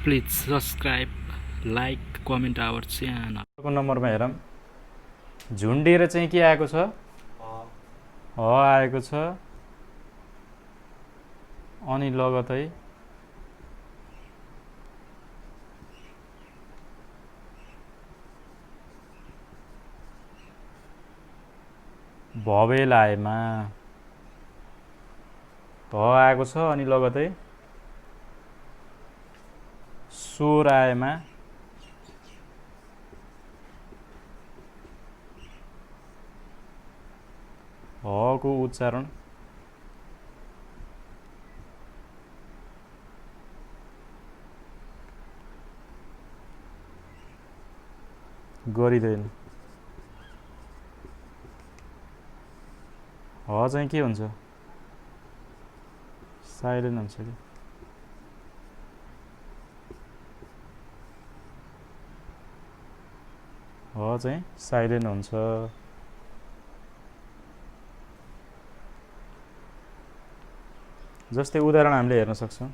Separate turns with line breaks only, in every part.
Please subscribe, like, comment our channel.
को नम्बरमा हेरौँ झुन्डेर चाहिँ के आएको छ ह आएको छ अनि लगतै भवेल आएमा भ आएको छ अनि लगतै स्वर आएमा ह को उच्चारण गरिँदैन ह चाहिँ के हुन्छ साइलेन्ट हुन्छ कि ह चाहिँ साइलेन्ट हुन्छ जस्तै उदाहरण हामीले हेर्न सक्छौं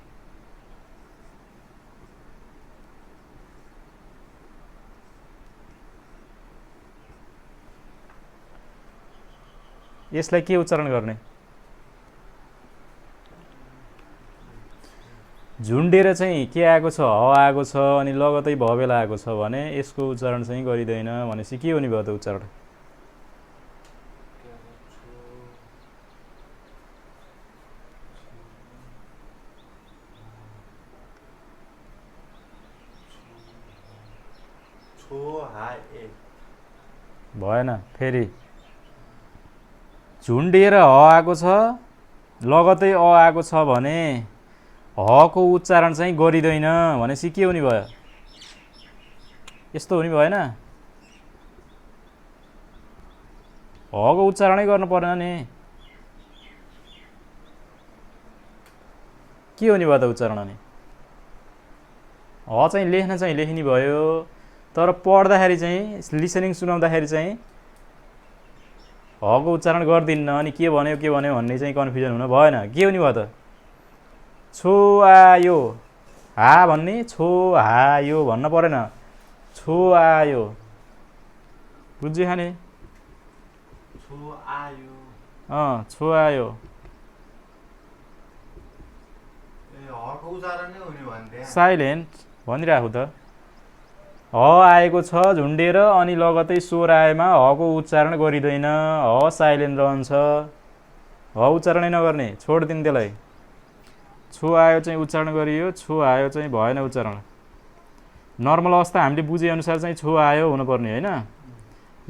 यसलाई के उच्चारण गर्ने झुन्डेर चाहिँ के आएको छ ह आएको छ अनि लगतै भवेल आएको छ भने यसको उच्चारण चाहिँ गरिँदैन भनेपछि के हुने भयो त उच्चारण भएन फेरि झुन्डेर ह आएको छ लगतै अ आएको छ भने ह को उच्चारण चाहिँ गरिँदैन भनेपछि के हुने भयो यस्तो हुने भएन ह को उच्चारणै गर्नु पर्दैन नि के हुने भयो त उच्चारण अनि ह चाहिँ लेख्न चाहिँ लेख्ने भयो तर पढ्दाखेरि चाहिँ लिसनिङ सुनाउँदाखेरि चाहिँ ह को उच्चारण गर्दिन्न अनि के भन्यो भन्ने चाहिँ कन्फ्युजन हुन भएन के हुने भयो त छो आयो हा भन्ने छो हायो भन्न परेन छो आयो बुझ्यो खाने छो आयो साइलेन्ट भनिराखु त ह आएको छ झुन्डेर अनि लगतै स्वर आएमा ह को उच्चारण गरिँदैन ह साइलेन्ट रहन्छ ह उच्चारणै नगर्ने छोड्दिनु त्यसलाई छो आयो चाहिँ उच्चारण गरियो छो आयो चाहिँ भएन उच्चारण नर्मल अवस्था हामीले बुझे अनुसार चाहिँ छो आयो हुनुपर्ने हैन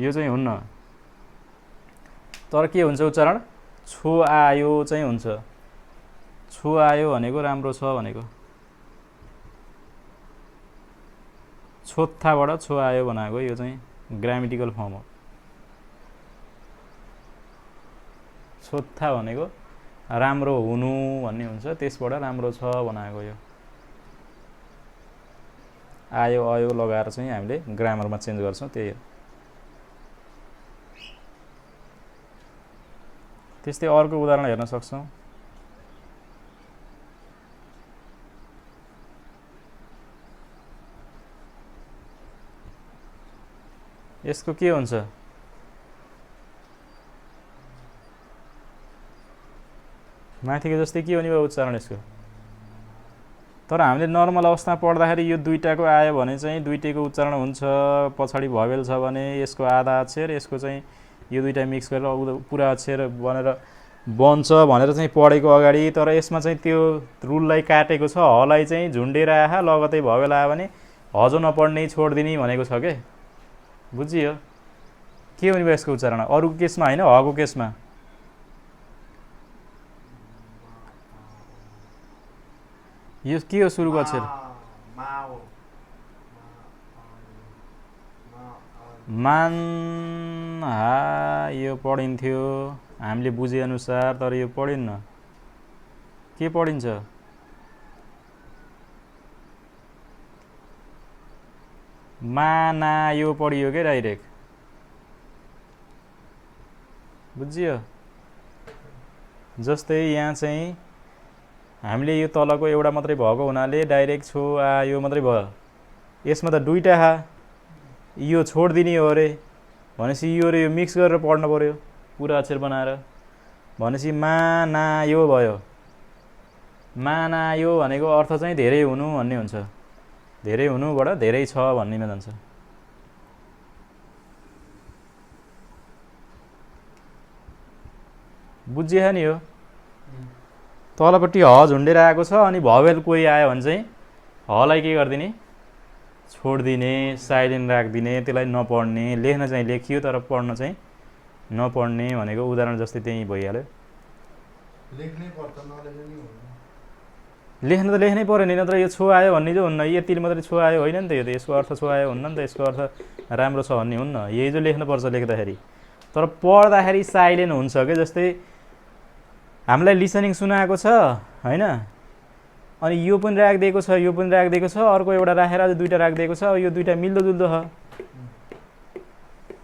यो चाहिँ हुन्न तर के हुन्छ उच्चारण छो आयो चाहिँ हुन्छ छो आयो भनेको राम्रो छ भनेको छोत्थाबाट छो आयो बनाएको यो चाहिँ ग्रामेटिकल फर्म हो छोत्था भनेको राम्रो हुनु भन्ने हुन्छ त्यसबाट राम्रो छ बनाएको यो आयो आयो लगाएर चाहिँ हामीले ग्रामरमा चेन्ज गर्छौं त्यही हो त्यस्तै अर्को उदाहरण हेर्न सक्छौं यसको के हुन्छ माथिको जस्तै के हुने भयो उच्चारण यसको तर हामीले नर्मल अवस्थामा पढ्दाखेरि यो दुईटाको आयो भने चाहिँ दुईटैको उच्चारण हुन्छ पछाडी भवेल छ भने यसको आधा अक्षर यसको चाहिँ यो दुईटा मिक्स गरेर पुरा अक्षर बनेर बन्छ भनेर चाहिँ पढेको अगाडि तर यसमा चाहिँ त्यो रुललाई काटेको छ हलाई चाहिँ झुन्डेर आहा लगतै भवेल आयो भने हजो नपढ्ने छोड्दिने भनेको छ के बुझियो के हुने भयो यसको उच्चारण अरुको केसमा हैन हको केसमा यो के हो सुरुको अक्षर मान हा यो पढिन्थ्यो हामीले बुझे अनुसार तर यो पढिन्न के पढिन्छ माना यो पढियो के डाइरेक्ट बुझियो जस्तै यहाँ चाहिँ हामीले यो तलको एउटा मात्रै भएको हुनाले डाइरेक्ट छो आ यो मात्रै भयो। यसमा त दुईटा हा, यो छोडिदिने हो अरे भनेपछि यो र यो मिक्स गरेर पढ्नु पर्यो पुरा अक्षर बनाएर। भनेपछि माना यो भयो। माना यो भनेको अर्थ चाहिँ धेरै हुनु भन्ने हुन्छ। धेरै हुनुबाट धेरै छ भन्नेमा जान्छ। बुझियो नि यो? तलपट्टि ह झुन्डेर आएको छ अनि भवेल कोही आयो भने चाहिँ हलाई के गरिदिने? छोडिदिने, साइलेन्ट राखिदिने, त्यसलाई नपढ्ने। लेख्न चाहिँ लेखियो तर पढ्न चाहिँ नपढ्ने भनेको उदाहरण जस्तै त्यही भइहाल्यो। लेख्न त लेख्नै पर्यो नि, नत्र यो छो आयो भन्ने जो हुन्न। यतिले मात्रै छो आयो होइन नि त। यो त यसको अर्थ छो आयो हुन्न नि त। यसको अर्थ राम्रो छ भन्ने हुन्न। यही जो लेख्नुपर्छ लेख्दाखेरि। तर पढ्दाखेरि साइलेन्ट हुन्छ के। जस्तै हामीलाई लिसनिङ सुनाएको छ होइन, अनि यो पनि राखिदिएको छ, यो पनि राखिदिएको छ, अर्को एउटा राखेर अझ दुईवटा राखिदिएको छ। यो दुईवटा मिल्दोजुल्दो छ।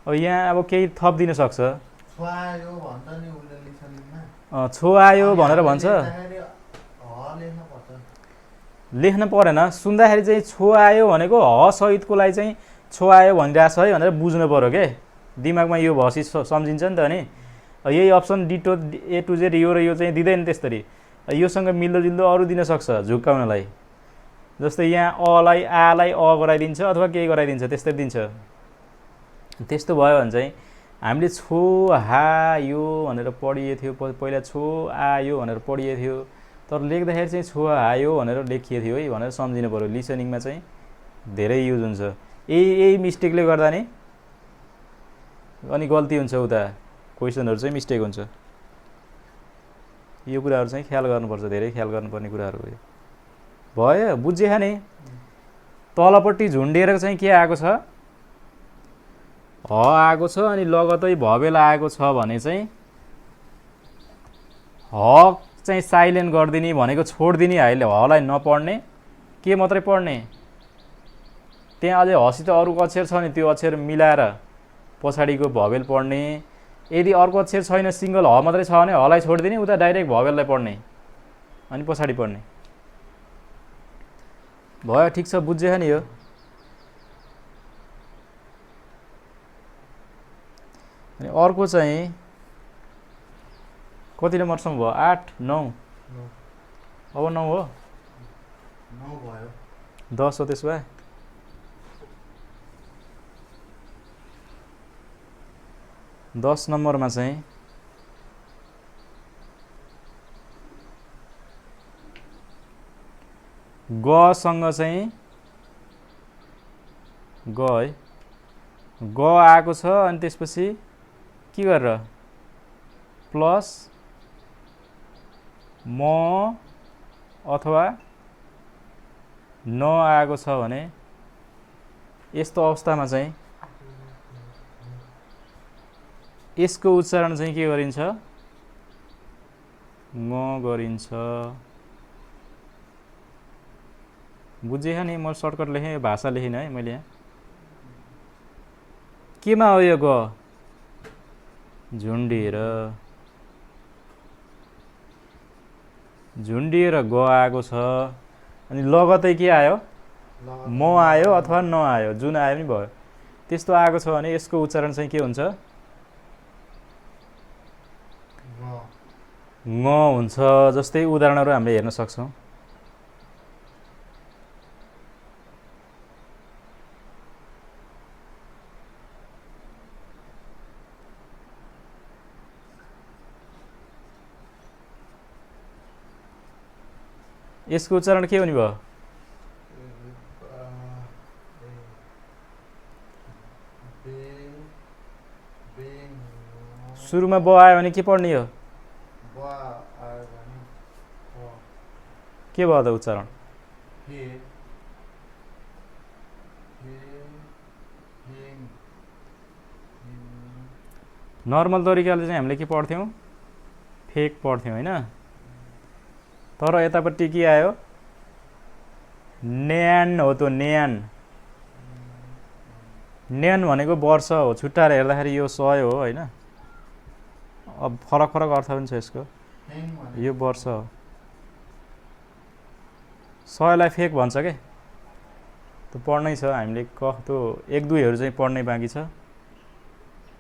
अब यहाँ अब केही थप दिन सक्छ। छो आयो भनेर भन्छ, लेख्न परेन। सुन्दाखेरि चाहिँ छो आयो भनेको ह सहितकोलाई चाहिँ छो आयो भनिरहेछ है भनेर बुझ्नु पर्यो के। दिमागमा यो भसी सम्झिन्छ नि त। अनि यही option ditto A to Z यो र यो चाहिँ दिँदैन त्यसरी। योसँग मिल्दोजुल्दो अरू दिन सक्छ झुक्काउनलाई। जस्तै यहाँ अलाई आलाई अ गराइदिन्छ अथवा केही गराइदिन्छ, त्यस्तै दिन्छ। त्यस्तो भयो भने चाहिँ हामीले छो हा यो भनेर पढिएको थियो। पहिला छो आ यो भनेर पढिएको थियो, तर लेख्दाखेरि चाहिँ छो हा यो भनेर लेखिएको थियो है भनेर सम्झिनु पर्यो। लिसनिङमा चाहिँ धेरै युज हुन्छ। यही मिस्टेकले गर्दा नि अनि गल्ती हुन्छ, उता क्वेसनहरू चाहिँ मिस्टेक हुन्छ। यो कुराहरू चाहिँ ख्याल गर्नुपर्छ, धेरै ख्याल गर्नुपर्ने कुराहरू हो। भयो बुझ्यो नि? तलपट्टि झुन्डेर चाहिँ के आएको छ? ह आएको छ अनि लगतै भवेल आएको छ भने चाहिँ ह चाहिँ साइलेन्ट गरिदिने भनेको छोडिदिने। अहिले हलाई नपढ्ने, के मात्रै पढ्ने? त्यहाँ अझै हसित अरू अक्षर छ नि त्यो अक्षर मिलाएर पछाडिको भवेल पढ्ने। यदि अर्को अक्षर छैन, सिङ्गल ह मात्रै छ भने हलाई छोडिदिने, उता डाइरेक्ट भवेललाई पढ्ने अनि पछाडि पढ्ने। भयो, ठिक छ, बुझ्यो नि यो? अनि अर्को चाहिँ कति नम्बरसम्म भयो? 8, 9। अब 9 हो, 10 हो। त्यसो भए 10 नम्बरमा चाहिँ गसँग चाहिँ ग है, ग आएको छ अनि त्यसपछि के गरेर प्लस म अथवा न आएको छ भने यस्तो अवस्थामा चाहिँ यसको उच्चारण चाहिँ के गरिन्छ? म गरिन्छ। बुझेँ नि? म सर्टकट लेखेँ, भाषा लेखिनँ है मैले यहाँ। केमा हो यो ग? झुन्डिएर। झुन्डिएर ग आएको छ अनि लगतै के आयो? म आयो अथवा न आयो, जुन आयो पनि भयो। त्यस्तो आएको छ भने यसको उच्चारण चाहिँ के हुन्छ? ङ हुन्छ। जस्तै उदाहरणहरू हामीले हेर्न सक्छौँ। यसको उच्चारण के हुने भयो? सुरुमा ब आयो भने के पढ्ने हो? के भयो त उच्चारण? नर्मल तरिकाले चाहिँ हामीले के पढ्थ्यौँ? फेक पढ्थ्यौँ होइन? तर यतापट्टि के आयो? न्यान हो। त न्यान, न्यान भनेको वर्ष हो। छुट्टाएर हेर्दाखेरि यो 100 हो होइन? अब फरक फरक अर्थ पनि छ यसको। यो वर्ष हो। 100लाई फेक भन्छ के त्यो पढ्नै छ हामीले त्यो 1 2 हरू चाहिँ पढ्नै बाँकी छ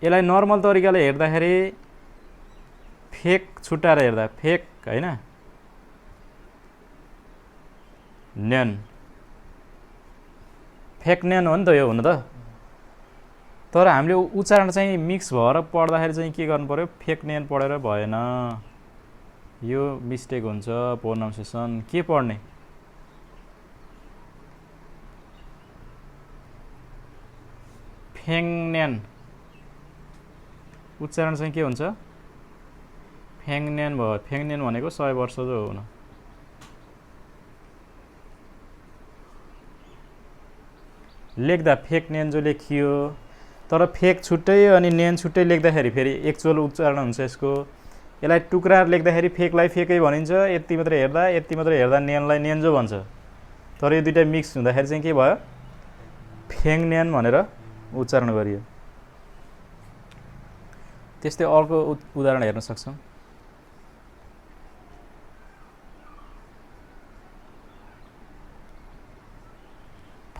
यसलाई नर्मल तरिकाले हेर्दाखेरि फेक छुट्याएर हेर्दा फेक हैन न्यान फेक न्यान हो नि त यो हुन त तर हामीले उच्चारण चाहिँ मिक्स भएर पढ्दाखेरि चाहिँ के गर्नु पर्यो फेक न्यान पढेर भएन यो मिस्टेक हुन्छ प्रोनाउन्सिएसन के पढ्ने फेङन्यान उच्चारण चाहिँ के हुन्छ फेङन्यान भयो फेङन्यान भनेको 100 वर्ष जो हो न लेख्दा फेक न्यान जो लेखियो तर फेक छुट्टै अनि न्यान छुट्टै लेख्दाखेरि फेरि एक्चुअल उच्चारण हुन्छ यसको यसलाई टुक्रा लेख्दाखेरि फेकलाई फेकै भनिन्छ यति मात्रै हेर्दा न्यानलाई न्यान जो भन्छ तर यो दुईटा मिक्स हुँदाखेरि चाहिँ के भयो फेङन्यान भनेर उच्चारण गरियो त्यस्तै अर्को उदाहरण हेर्न सक्छौं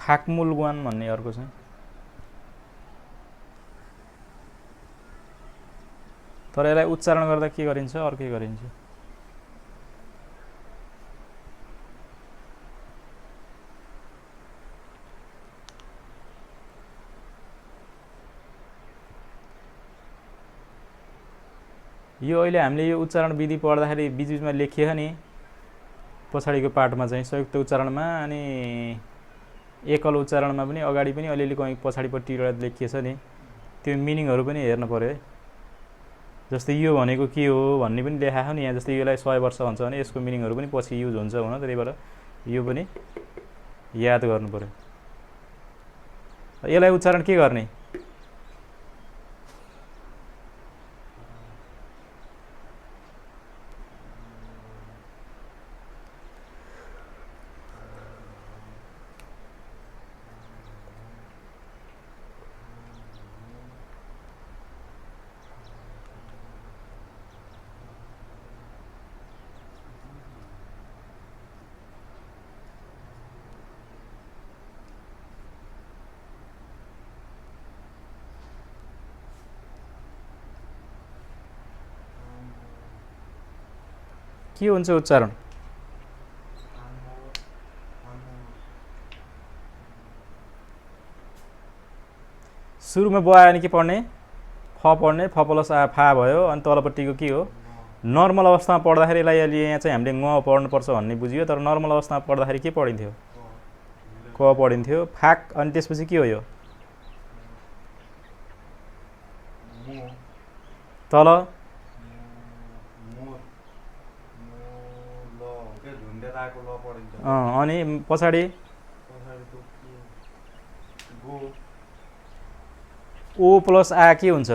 फाक्मुलगवान भन्ने अर्को चाहिँ तर यसलाई उच्चारण गर्दा के गरिन्छ अर्कै गरिन्छ यो अहिले हामीले यो उच्चारण विधि पढ्दाखेरि बीचबीचमा लेखियो नि पछाडीको पाठमा चाहिँ संयुक्त उच्चारणमा अनि एकल उच्चारणमा पनि अगाडि पनि अलिअलि कहीँ पछाडीपट्टि एउटा लेखिएछ नि त्यो मिनिङहरु पनि हेर्न पर्यो है जस्तै यो भनेको के हो भन्ने पनि लेखाएको नि यहाँ जस्तै यसलाई 100 वर्ष भन्छ भने यसको मिनिङहरु पनि पछि युज हुन्छ हुन त्यही भएर यो पनि याद गर्नु पर्यो यसलाई उच्चारण के गर्ने के हुन्छ उच्चारण सुरुमा ब आयो भने के पढ्ने फ पढ्ने फ प्लस आ फा भयो अनि तलपट्टिको के हो नर्मल अवस्थामा पढ्दाखेरि यसलाई अलि यहाँ चाहिँ हामीले ङ पढ्नु पर्छ भन्ने बुझियो तर नर्मल अवस्थामा पढ्दाखेरि के पढिन्थ्यो क पढिन्थ्यो फाक अनि त्यसपछि के हो यो तल अनि पछाडी ओ प्लस आ के हुन्छ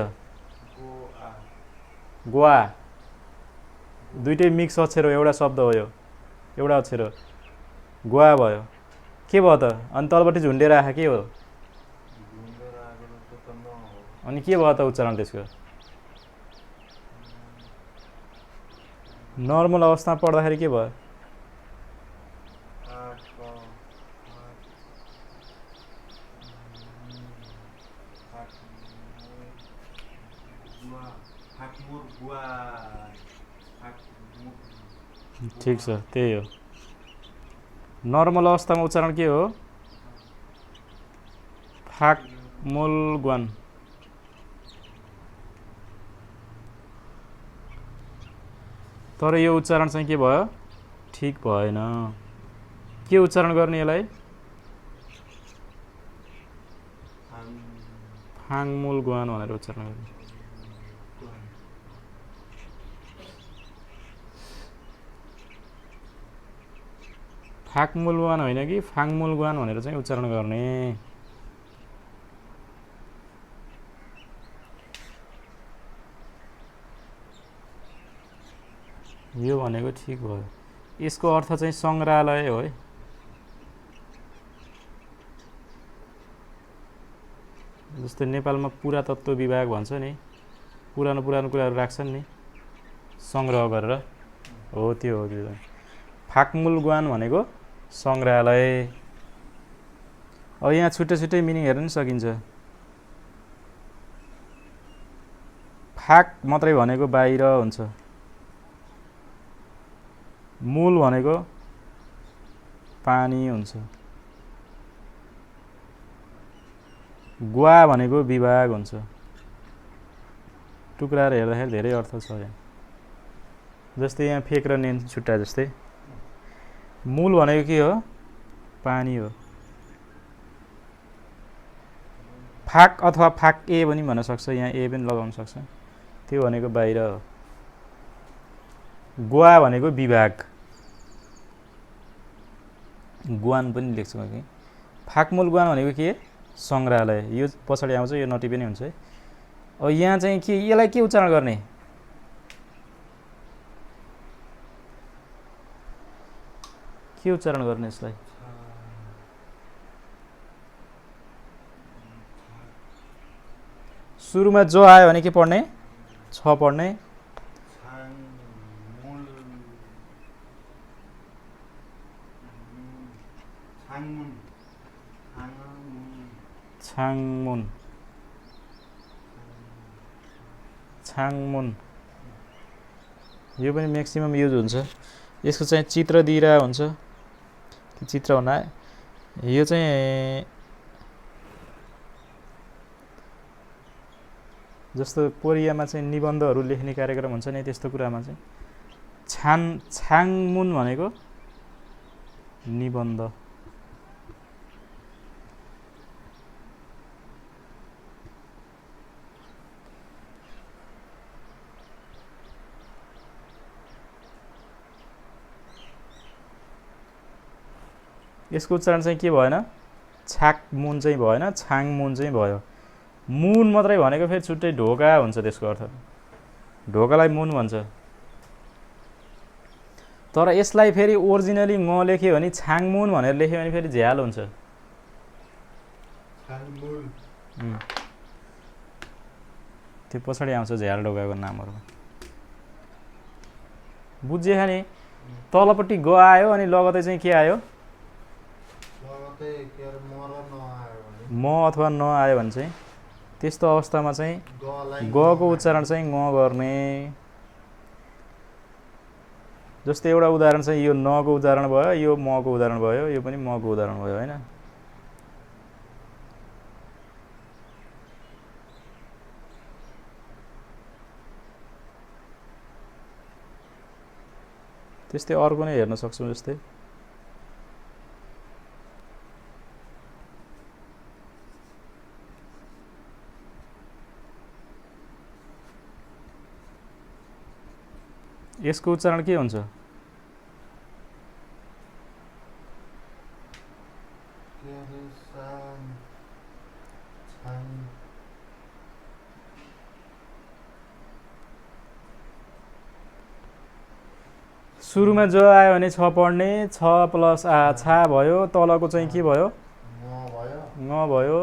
गोआ दुईटै मिक्स अक्षर हो एउटा शब्द हो यो एउटा अक्षर हो गोआ भयो के भयो त अनि तलपट्टि झुन्डेर आए के हो अनि के भयो त उच्चारण त्यसको नर्मल अवस्थामा पढ्दाखेरि के भयो ठीक छ त्यही हो नर्मल अवस्थामा उच्चारण के हो फाक्मुलगवान तर यो उच्चारण चाहिँ के भयो ठीक भएन के उच्चारण गर्ने यसलाई फाङमुलगवान भनेर उच्चारण गर्ने फाक्मुलगवान होइन कि फाङमुलगवान भनेर चाहिँ उच्चारण गर्ने यो भनेको ठीक भयो यसको अर्थ चाहिँ संग्रहालय हो है जस्तै नेपालमा पुरातत्व विभाग भन्छ नि पुरानो कुराहरू राख्छन् नि संग्रह गरेर हो त्यो फाक्मुलगवान भनेको सङ्ग्रहालय। अब यहाँ छुट्टै छुट्टै मिनिङ हेर्न सकिन्छ। फाक मात्रै भनेको बाहिर हुन्छ। मूल भनेको पानी हुन्छ। गुवा भनेको विभाग हुन्छ। टुक्राएर हेर्दाखेरि धेरै अर्थ छ यहाँ। जस्तै यहाँ फेक र नेन छुट्टा जस्तै। मूल भनेको के हो? पानी हो। फाक अथवा फाक ए पनि भन्न सक्छ, यहाँ ए पनि लगाउन सक्छ। त्यो भनेको बाहिर हो। गुवा भनेको विभाग, गुवान पनि लेख्छु कि। फाकमूल गुवान भनेको के? सङ्ग्रहालय। यो पछाडि आउँछ, यो नटी पनि हुन्छ है। अब यहाँ चाहिँ के, यसलाई के उच्चारण गर्ने? के उच्चारण गर्ने यसलाई? सुरुमा जो आयो भने के पढ्ने? छ पढ्ने। छाङमुन, छाङमुन, यो पनि म्याक्सिमम युज हुन्छ। यसको चाहिँ चित्र दिइरा हुन्छ, चित्र हुना। यो चाहिँ जस्तो कोरियामा चाहिँ निबन्धहरू लेख्ने कार्यक्रम हुन्छ नि, त्यस्तो कुरामा चाहिँ छाङमुन भनेको निबन्ध। यसको उच्चारण चाहिँ के भएन? छाकमुन चाहिँ भएन, छाङमुन चाहिँ भयो। मुन मात्रै भनेको फेरि छुट्टै ढोका हुन्छ। त्यसको अर्थ ढोकालाई मुन भन्छ। तर यसलाई फेरि ओरिजिनली म लेख्यो भने छाङमुन भनेर लेख्यो भने फेरि झ्याल हुन्छ। त्यो पछाडि आउँछ झ्याल ढोकाको नामहरू। बुझ्यो नि? तलपट्टि ग आयो अनि लगतै चाहिँ के आयो? म अथवा न आयो भने चाहिँ त्यस्तो अवस्थामा चाहिँ गको उच्चारण चाहिँ ङ गर्ने। जस्तै एउटा उदाहरण चाहिँ यो न को उदाहरण भयो, यो म को उदाहरण भयो, यो पनि म को उदाहरण भयो हैन। त्यस्तै अर्को नै हेर्न सक्छौँ। जस्तै यसको उच्चारण के हुन्छ? सुरुमा जो आयो भने छ पढ्ने, छ प्लस आ छा भयो। तलको चाहिँ के भयो? ङ भयो।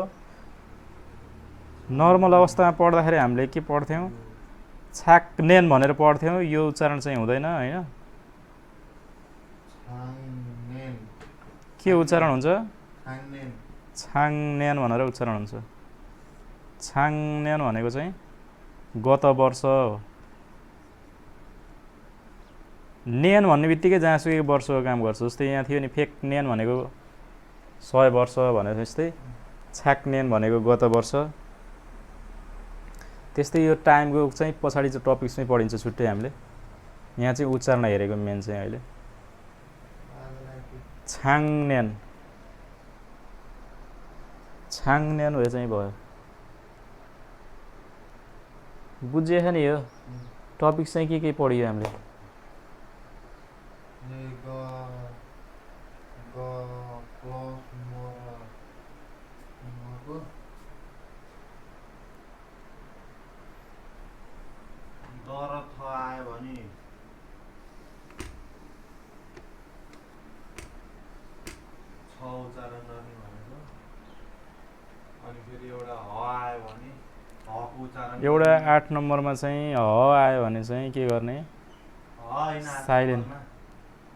नर्मल अवस्थामा पढ्दाखेरि हामीले के पढ्थ्यौँ? छाक्नेन भनेर पढ्थ्यौँ। यो उच्चारण चाहिँ हुँदैन हैन। के उच्चारण हुन्छ? छाङनेन भनेर उच्चारण हुन्छ। छाङनेन भनेको चाहिँ गत वर्ष हो। नेन भन्ने बित्तिकै जहाँसुकै वर्षको काम गर्छ। जस्तै यहाँ थियो नि फेक नेन भनेको 100 वर्ष भने जस्तै छाक्नेन भनेको गत वर्ष। त्यस्तै यो टाइमको चाहिँ पछाडि चाहिँ टपिक्समै पढिन्छ छुट्टै हामीले। यहाँ चाहिँ उच्चारण हेरेको मेन चाहिँ अहिले छाङनेन। छाङनेन हो चाहिँ भयो। बुझिएछ नि? यो टपिक चाहिँ के पढियो हामीले? एउटा 8 नम्बरमा चाहिँ ह आयो भने चाहिँ के गर्ने? साइलेन्ट।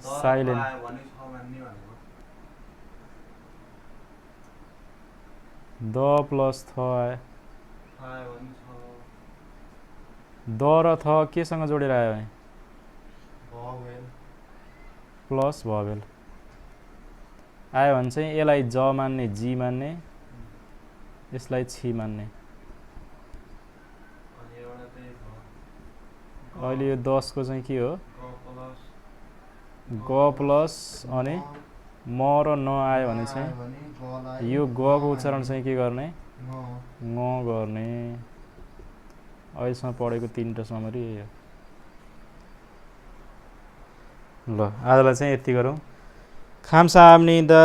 साइलेन्ट द प्लस थ आयो द र थ केसँग जोडेर आयो भने प्लस भवेल आयो भने चाहिँ यसलाई ज मान्ने जी मान्ने यसलाई छि मान्ने अहिले यो 10 को चाहिँ के हो ग प्लस अनि म र न आयो भने चाहिँ यो ग को उच्चारण चाहिँ के गर्ने ङ गर्ने अहिलेसम्म पढेको 3टा समरी यही हो ल आजलाई चाहिँ यति गरौँ खामसाम्निदा